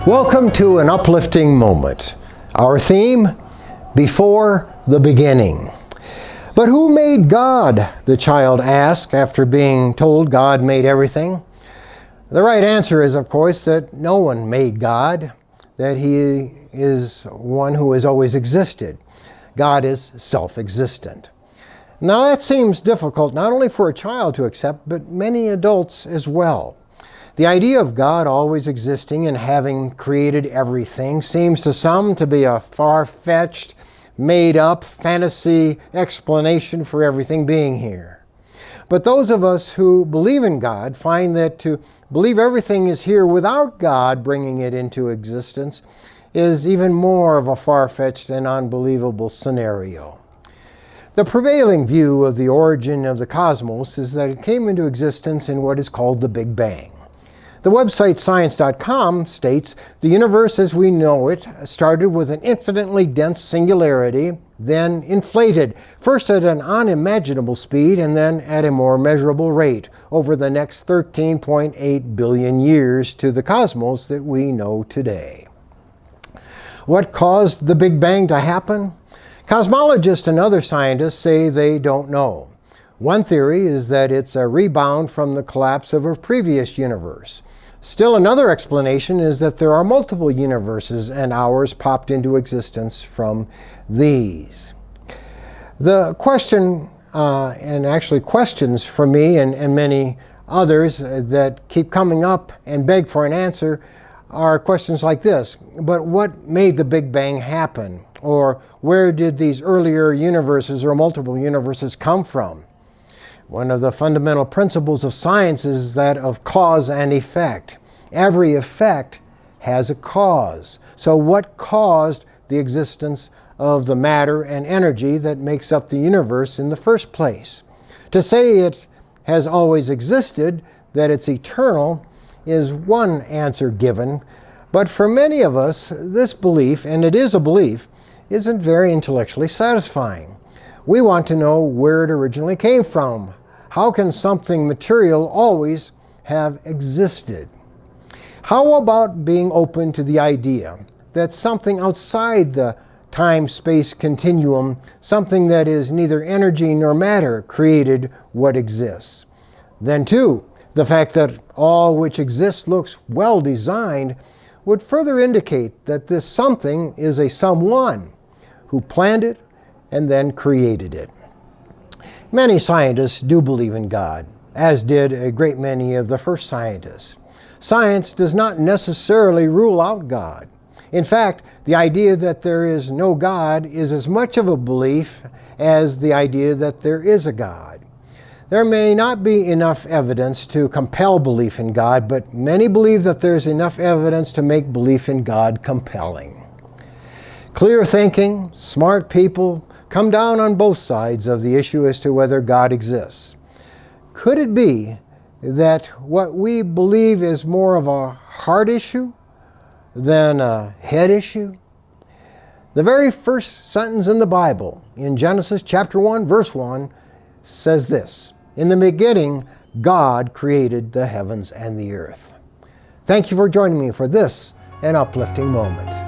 Welcome to an uplifting moment. Our theme, Before the Beginning. But who made God? The child asked after being told God made everything. The right answer is, of course, that no one made God, that He is one who has always existed. God is self-existent. Now that seems difficult not only for a child to accept, but many adults as well. The idea of God always existing and having created everything seems to some to be a far-fetched, made-up fantasy explanation for everything being here. But those of us who believe in God find that to believe everything is here without God bringing it into existence is even more of a far-fetched and unbelievable scenario. The prevailing view of the origin of the cosmos is that it came into existence in what is called the Big Bang. The website science.com states, the universe as we know it started with an infinitely dense singularity, then inflated, first at an unimaginable speed and then at a more measurable rate over the next 13.8 billion years to the cosmos that we know today. What caused the Big Bang to happen? Cosmologists and other scientists say they don't know. One theory is that it's a rebound from the collapse of a previous universe. Still another explanation is that there are multiple universes and ours popped into existence from these. The question, and actually questions for me and many others that keep coming up and beg for an answer, are questions like this. But what made the Big Bang happen? Or where did these earlier universes or multiple universes come from? One of the fundamental principles of science is that of cause and effect. Every effect has a cause. So what caused the existence of the matter and energy that makes up the universe in the first place? To say it has always existed, that it's eternal, is one answer given. But for many of us, this belief, and it is a belief, isn't very intellectually satisfying. We want to know where it originally came from. How can something material always have existed? How about being open to the idea that something outside the time-space continuum, something that is neither energy nor matter, created what exists? Then too, the fact that all which exists looks well designed would further indicate that this something is a someone who planned it and then created it. Many scientists do believe in God, as did a great many of the first scientists. Science does not necessarily rule out God. In fact, the idea that there is no God is as much of a belief as the idea that there is a God. There may not be enough evidence to compel belief in God, but many believe that there's enough evidence to make belief in God compelling. Clear thinking, smart people come down on both sides of the issue as to whether God exists. Could it be that what we believe is more of a heart issue than a head issue? The very first sentence in the Bible, in Genesis chapter 1, verse 1, says this, "In the beginning, God created the heavens and the earth." Thank you for joining me for this, an uplifting moment.